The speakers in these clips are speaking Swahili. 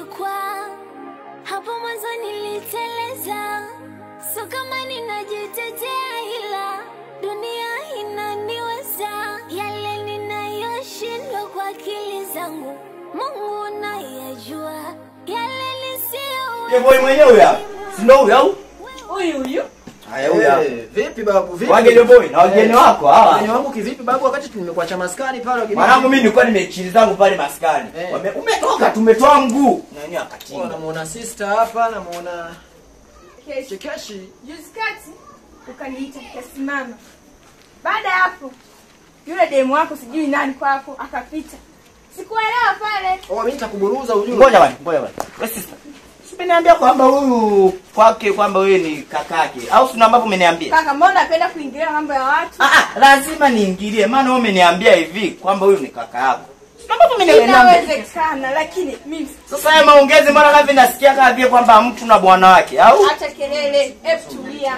nimejikwaa. Hapo mwanzo niliteleza. So kama ninajitetea ila dunia inaniweza. Yale ninayoshindwa kwa akili zangu Mungu anayajua. Yale nisio. Ye boy mwenyewe hapa. Si ndio huyo? Huyu. Haya huyo. Vipi babu? Vipi? Wageni boy na wageni wako hawa. Wageni wangu kivipi babu wakati tumekuacha maskani pale wageni? Mwanangu mimi nilikuwa nimechili zangu pale maskani. Umetoka tumetoa mguu. Nani akatinga? Namuona sister hapa, namuona Kekeshi. Juzi kati ukaniita nikasimama. Baada hapo yule demu wako sijui nani kwako akapita. Sikuelewa pale. Mimi nitakuburuza ujue. Ngoja bwana. Wewe sister. Usiniambia kwamba huyu kwake kwamba wewe ni kakake. Au sina ambapo umeniambia? Kaka, mbona unapenda kuingilia mambo ya watu? Lazima niingilie. Maana wewe umeniambia hivi kwamba huyu ni kaka yako. Sina ambapo umeniambia. Inawezekana lakini mimi sasa haya maongezi mbona kama nasikia kama vile kwamba mtu na bwana wake au? Acha kelele, tulia.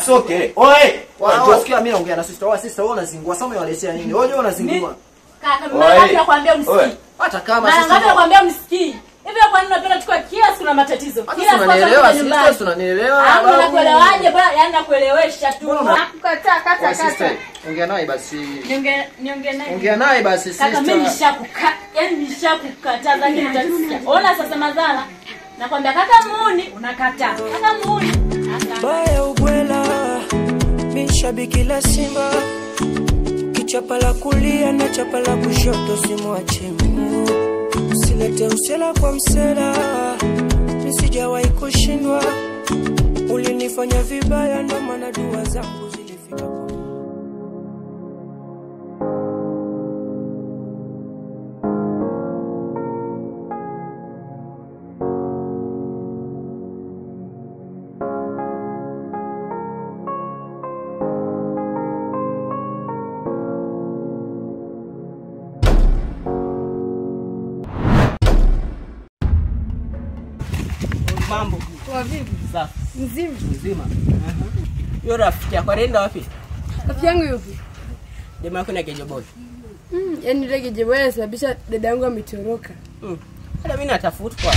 Sio kelele. Oe, wasikia mimi naongea na sister. Sister wewe unazingua. Sasa umewaletea nini? Wewe unazingua. Kaka, mara nakwambia msikii. Hata kama sister. Mara nakwambia msikii. Hivi kwa nini unapenda tukua kila siku na matatizo? Kila siku tunanielewa, sister tunanielewa. Unakuelewaje bwana? Yaani nakuelewesha tu. Nakukataa kata. Ongea naye basi. Niongee naye. Ongea naye basi sister. Kaka mimi nishakukataza lakini utasikia. Ona sasa madhara. Nakwambia kaka muuni unakataa. Kaka muuni. Baya ubwela. Mimi shabiki la Simba. Kichapa la kulia na chapa la kushoto simwache Mungu. Usilete usela kwa msela. Nisijawahi kushindwa. Ulinifanya vibaya ndo maana dua zangu zilifika kwa mambo. Kwa vipi? Safi. Mzima. Yule rafiki yako anaenda wapi? Rafiki yangu yupi? Jamaa yako na Gejo Boy. Yaani ile Gejo Boy sababisha dada yangu ametoroka. Hata mimi natafuta kwa.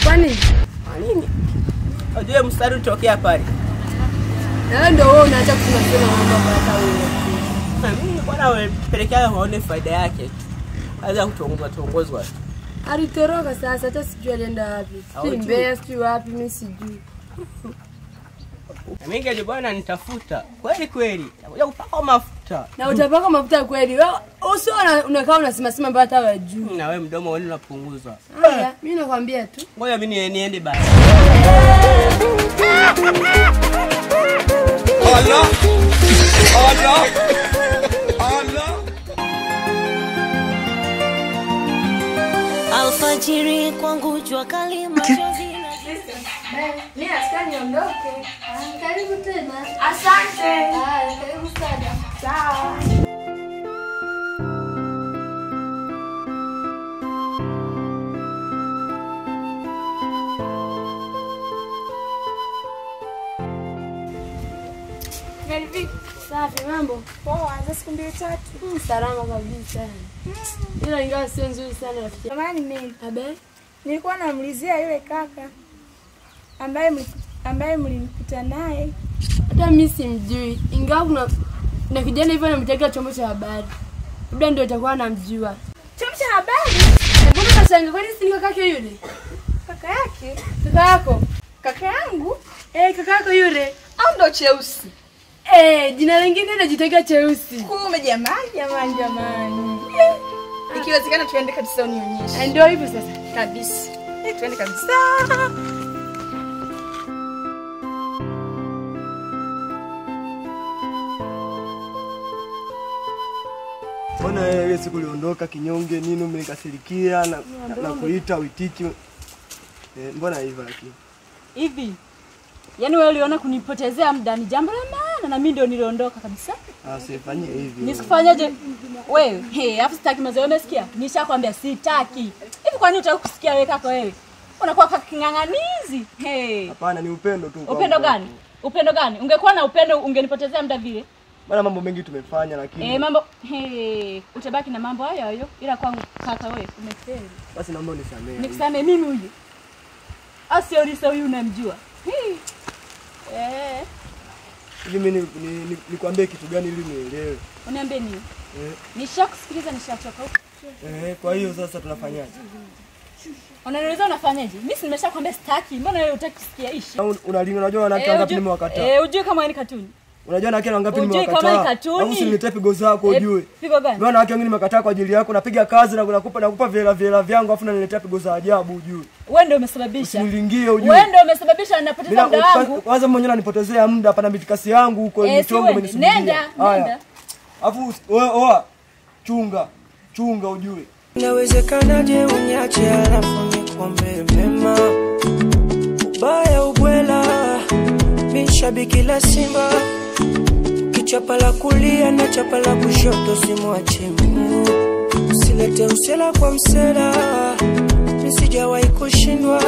Kwa nini? Nini? Unajua mstari utokea pale. Na ndio wewe unaacha kusema mambo hata wewe. Na mimi bwana wewe pelekea waone faida yake. Kaza kutongoza. Alitoroka sasa hata sijui alienda wapi. Si Mbeya sijui wapi mimi sijui. Mimi Gejo bwana nitafuta. Kweli. Nakuja kupaka mafuta. Na utapaka mafuta kweli. Wewe usio unakaa unasema mbaya hata wewe juu. Na wewe mdomo wewe unapunguza. Haya, mimi nakwambia tu. Ngoja mimi niende basi. Allah. Alfajiri kwangu jua kali machozi na Mimi nataka niondoke. karibu tena. Asante. Karibu sana. Sawa. Safi mambo. Poa, za siku 2-3. Salama kabisa. Ila ingawa sio nzuri sana rafiki. Jamani mimi. Abe? Nilikuwa namuulizia yule kaka ambaye mlinikuta naye. Hata mimi simjui. Ingawa kuna kijana hivyo anamtega chombo cha habari. Labda ndio atakuwa anamjua. Chombo cha habari? Mbona unashangaa kwani si kaka yake yule? Kaka yake? Kaka yako? Kaka yangu? Kaka yako yule. Au ndo Cheusi? Jina lingine najitega Cheusi. Kume jamani. Ikiwezekana tuende kabisa unionyeshe. Ndio hivyo sasa. Kabisa. Tuende kabisa. Mbona ile siku uliondoka kinyonge nini umenikasirikia na kuita uitiki? Mbona hivyo lakini? Hivi. Yaani wewe uliona kunipotezea muda ni jambo la maana na mimi ndio niliondoka kabisa. Usifanye hivi. Nisikufanyaje? Wewe, afu sitaki mazoea umesikia? Nishakwambia sitaki. Hivi kwa nini unataka kusikia wewe kaka wewe? Unakuwa king'ang'anizi. Hapana ni upendo tu. Upendo gani? Ungekuwa na upendo ungenipotezea muda vile. Maana mambo mengi tumefanya lakini mambo utabaki na mambo hayo hayo ila kwangu kaka wewe umefeli. basi naomba unisamehe. Nikusamehe mimi huyu. Asio Lisa huyu unamjua. Hivi mimi nikwambie kitu gani ili nielewe? Uniambie nini? Nishakusikiliza nishachoka huko. Kwa hiyo sasa tunafanyaje? Unaniuliza unafanyaje? Mimi si nimeshakwambia sitaki. Mbona wewe hutaki kusikia ishi? Unalinga unajua wanawake wangapi nimewakataa? Ujue kama ni katuni. Unajua wanawake wangapi nimewakataa? Ujue kama ni katuni. Au usiniletee pigo zako ujue. Pigo gani? Mbona wanawake wengine nimekataa kwa ajili yako, napiga kazi na nakupa vela vyangu afu unaniletea pigo za ajabu ujue. Wewe ndio umesababisha. Usinilingie ujue. Wewe ndio umesababisha ninapoteza muda wangu. Kwanza mwenyewe unanipotezea muda hapa na mitikasi yangu huko michongo umenisubiria. Nenda. Afu chunga ujue. Inawezekanaje uniache alafu nikwambie mema? Ubaya ubwela, mimi shabiki la Simba. Kichapa la kulia na chapa la kushoto simwache Mungu. Usilete usela kwa msela, mimi sijawahi kushindwa.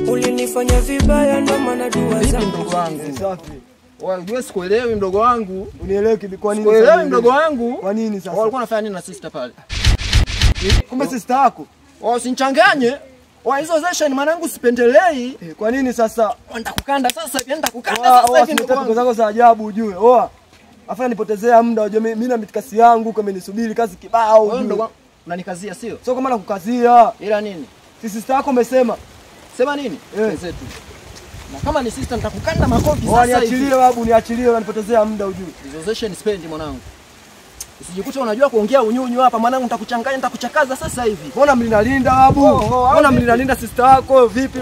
Ulinifanya vibaya ndo maana dua zangu. Mdogo wangu. Safi. Wewe sikuelewi mdogo wangu. Unielewe kwa nini? Sikuelewi mdogo wangu. Kwa nini sasa? Walikuwa wanafanya nini na sister pale? Kumbe sister yako. Usinichanganye. Hizo session mwanangu sipendelei. Kwa nini sasa? Nitakukanda sasa hivi, nitakukanda sasa hivi ndugu wangu. Zako za ajabu ujue. Afanya nipotezea muda ujue mimi na mitikasi yangu kama nisubiri kazi kibao ujue. Ndugu wangu unanikazia sio? Sio kama nakukazia. Ila nini? Si sister yako umesema. Sema nini? Wenzetu. Na kama ni sister nitakukanda makofi sasa hivi. Niachilie babu, niachilie unanipotezea muda ujue. Hizo session spend mwanangu. Usijikuta unajua kuongea unyunyu hapa mwanangu, nitakuchanganya nitakuchakaza sasa hivi. Mbona mlinalinda babu? Mbona mlinalinda sister yako vipi?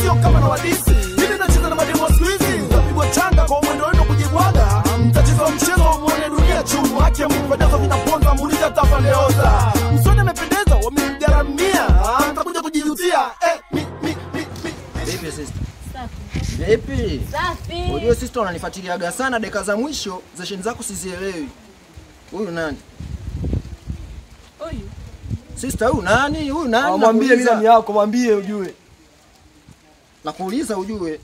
Sio kama na wadisi. Mimi nacheza na mademo squeeze. Utapigwa changa kwa mwendo wenu kujibwaga. Mtacheza mchezo muone dunia chumu. Haki ya Mungu pesa vinaponza muuliza tafandeoza. Msoni amependeza wamemgaramia. Mtakuja kujijutia. Vipi sister? Safi. Vipi? Safi. Unajua sister unanifuatiliaga sana dakika za mwisho, session zako sizielewi. Huyu nani? Huyu. Sister huyu nani? Huyu nani? Mwambie mimi ni yako, mwambie ujue. Nakuuliza ujue.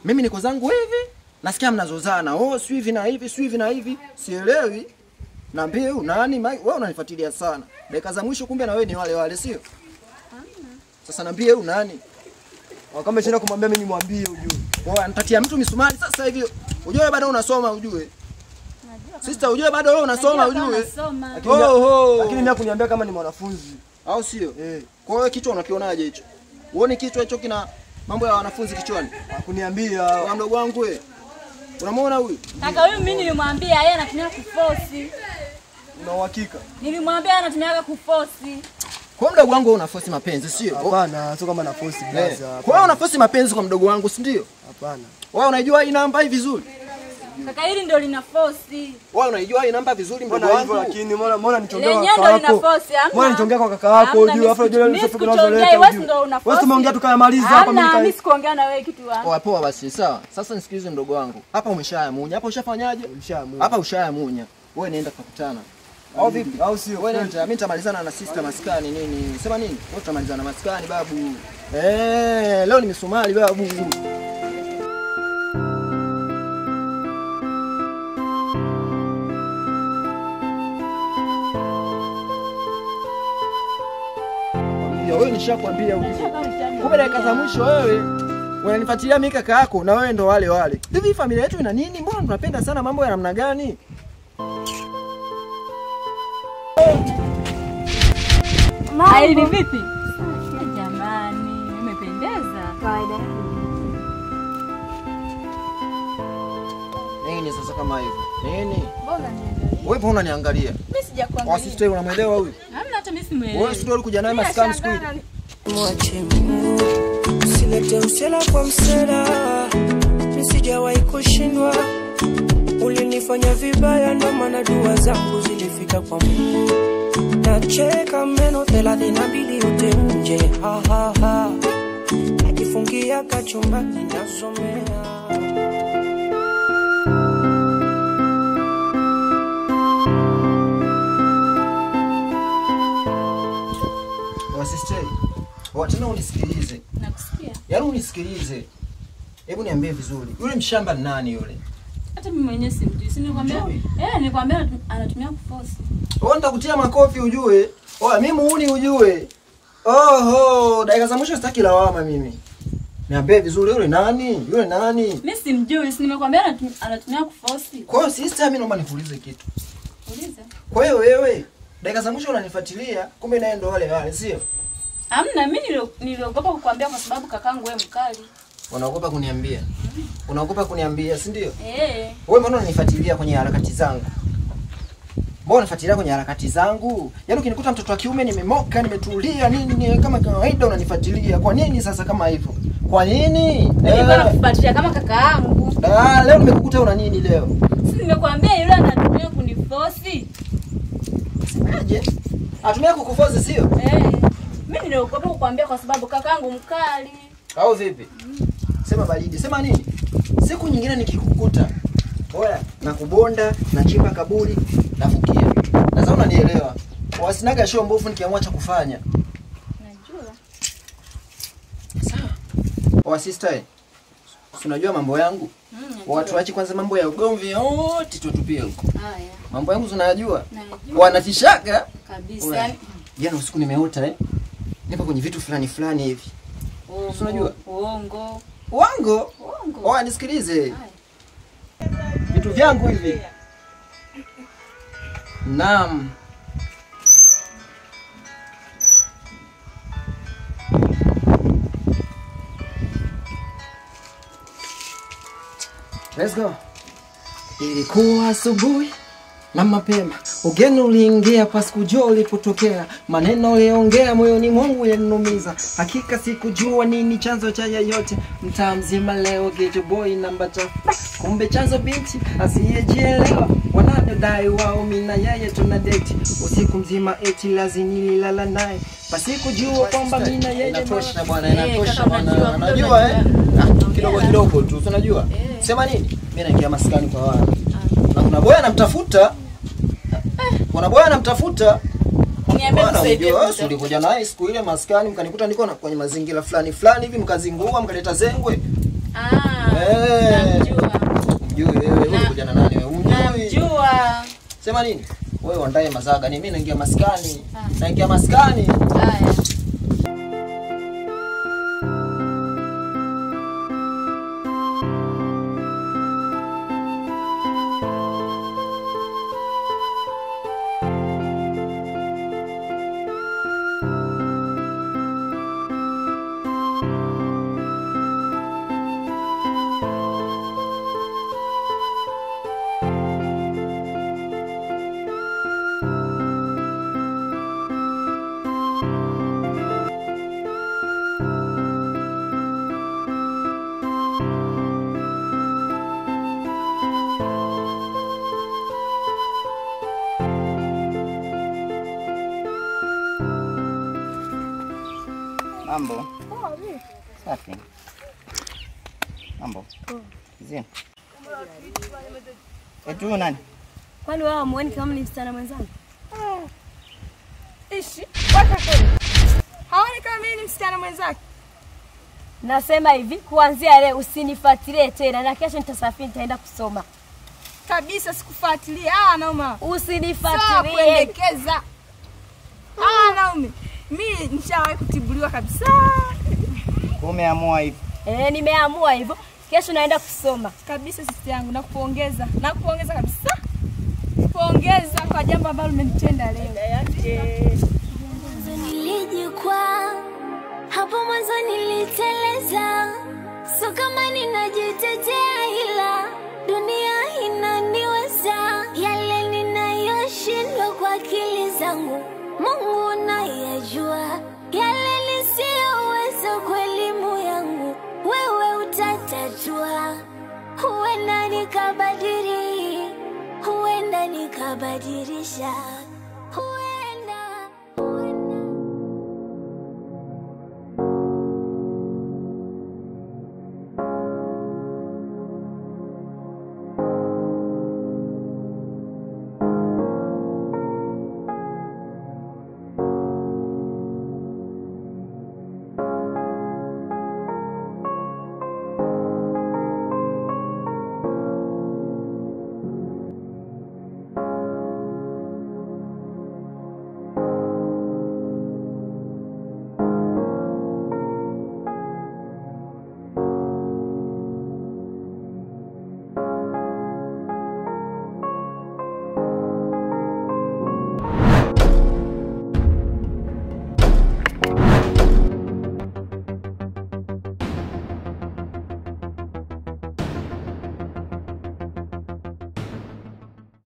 Mimi niko zangu hivi, nasikia mnazozana. Si hivi na hivi, si hivi na hivi. Sielewi. Naambie huyu nani? Wewe unanifuatilia sana. Dakika za mwisho kumbe na wewe ni wale sio? Sasa naambie huyu nani? Kama shinda kumwambia mimi nimwambie ujue. Nitatia mtu misumari sasa hivi. Ujue bado unasoma ujue. Sister ujue bado wewe unasoma ujue. Lakini mimi kuniambia kama ni mwanafunzi. Au sio? Kwa hiyo kichwa unakionaje hicho? Uone kichwa hicho kina mambo ya wanafunzi kichwani? Kuniambia. Kwa mdogo wangu wewe. Unamwona huyu? Kaka huyu mimi nilimwambia yeye anatumia kuforce. Una uhakika? Nilimwambia anatumia kuforce. Kwa mdogo wangu una force mapenzi sio? Hapana, sio kama na force blaza. Kwa hiyo una force mapenzi kwa mdogo wangu si ndio? Hapana. Wewe unajua hii namba hii vizuri? Kaka hili ndio lina force. Wewe unajua hii namba vizuri mdogo wangu? Lakini mbona nichongea kwa kaka yako? Mbona nichongea kwa kaka yako ujue afu unajua nisifike unazoleta ujue. Wewe umeongea tukayamaliza hapa mimi mimi sikuongea na wewe kitu wangu. Poa basi sawa. Sasa nisikilize mdogo wangu. Hapa umeshayamunya. Hapa ushafanyaje? Hapa ushayamunya. Wewe nenda tukutana. Au vipi? Au sio? Wewe nenda, mimi nitamalizana na sister maskani nini? Sema nini? Wewe tutamalizana maskani babu. Leo ni misumari babu. Wewe nishakwambia ujue. Kumbe dakika za mwisho wewe unanifuatilia mimi kaka yako na wewe ndo wale. Hivi familia yetu ina nini? Mbona tunapenda sana mambo ya namna gani? Hai ni vipi? Jamani, umependeza. Kawaida. Nini sasa kama hivyo? Nini? Mbona niangalia? Wewe mbona unaniangalia? Mimi sijakuangalia. Sister unamwelewa huyu? Hamna hata mimi simuelewi. Wewe sio ulikuja naye maskani siku ile. Mwache Mungu. Usilete usela kwa msela. Mimi sijawahi kushindwa. Ulinifanya vibaya ndo maana dua zangu zilifika kwa Mungu. Nacheka meno 32 yote nje. Ha ha ha. Najifungia kachumbani nasomea. Sister, tena unisikilize. Nakusikia. Yaani unisikilize. Hebu niambie vizuri. Yule mshamba ni nani yule? Hata mimi mwenyewe simjui. Si nilikwambia? Nilikwambia anatumia kuforce. Wewe nitakutia makofi ujue. Oya mimi muuni ujue. Oho, dakika za mwisho sitaki lawama mimi. Niambie vizuri yule nani? Yule nani? Mimi simjui. Si nimekwambia anatumia kuforce. Kwa hiyo sister mimi naomba nikuulize kitu. Uliza. Kwa hiyo wewe dakika za mwisho unanifuatilia, kumbe naye ndo wale, sio? Hamna, mimi niliogopa kukuambia kwa sababu kakangu wewe mkali. Unaogopa kuniambia? Unaogopa kuniambia, si ndio? Wewe mbona unanifuatilia kwenye harakati zangu? Mbona unanifuatilia kwenye harakati zangu? Yaani ukinikuta mtoto wa kiume nimemoka, nimetulia nini kama kawaida unanifuatilia. Kwa nini sasa kama hivyo? Kwa nini? Nilikuwa nakufuatilia kama kakaangu. Leo nimekukuta una nini leo? Si nimekwambia yule anatumia kuniforce. Semaje? Atumia kukuforce sio? Mimi niliogopa kukuambia kwa sababu kakangu mkali. Au vipi? Sema baridi. Sema nini? Siku nyingine nikikukuta, oya, nakubonda, nachimba kaburi, nafukia. Sasa unanielewa. Wasinaga show mbovu nikiamua cha kufanya. Najua. Sawa. Oya sister, unajua mambo yangu? Watu waache kwanza mambo ya ugomvi yote tutupie huko. Haya. Mambo yangu unayajua? Najua. Wanatishaka? Kabisa. Jana usiku nimeota nipo kwenye vitu fulani hivi. Unajua? Uongo. Uongo? Oya nisikilize. Vitu vyangu hivi. Naam. Let's go. Ilikuwa asubuhi na mapema, ugeni uliingia pasikujua ulipotokea, maneno uliongea moyoni mwangu yaniumiza, hakika sikujua nini chanzo cha yote, mtaa mzima leo ghetto boy namba chafu, kumbe chanzo binti asiyejielewa, wanadai wao mimi na yeye tuna date, usiku mzima eti lazima nililala naye, pasikujua kwamba mimi na yeye inatosha bwana, inatosha bwana, unajua kidogo tu unajua. Sema nini? Mimi naingia maskani kwa wao. Na kuna boya anamtafuta. Kuna boya anamtafuta. Niambie tusaidie. Ulikuja naye siku ile maskani mkanikuta niko kwenye mazingira fulani hivi mkazingua mkaleta zengwe. Namjua. Mjui wewe ulikuja na nani wewe? Namjua. Sema nini? Wewe wandaye mazaga ni mimi naingia maskani. Naingia maskani. Haya. Mambo. Safi. Mambo. Zini. Etu nani? Kwani wewe muone kama ni msichana mwenzangu? Ishi, wacha kweli. Haoni kama mimi ni msichana mwenzake? Nasema hivi, kuanzia leo usinifuatilie tena na kesho nitasafiri nitaenda kusoma. Kabisa sikufuatilia. Nauma. Usinifuatilie. Kuendekeza. Naume. Mimi nishawahi kutibuliwa kabisa. Umeamua hivi? Nimeamua hivyo. Kesho naenda kusoma. Kabisa sister yangu, nakupongeza. Nakupongeza kabisa. Pongeza kwa jambo ambalo umenitenda leo. Nilijikwa hapo mwanzo niliteleza, so kama ninajitetea ila dunia inaniweza, yale ninayoshindwa kwa akili zangu Mungu anayajua, yale nisiyoweza kwa elimu yangu wewe utatatua. Huenda nikabadili, huenda nikabadilisha.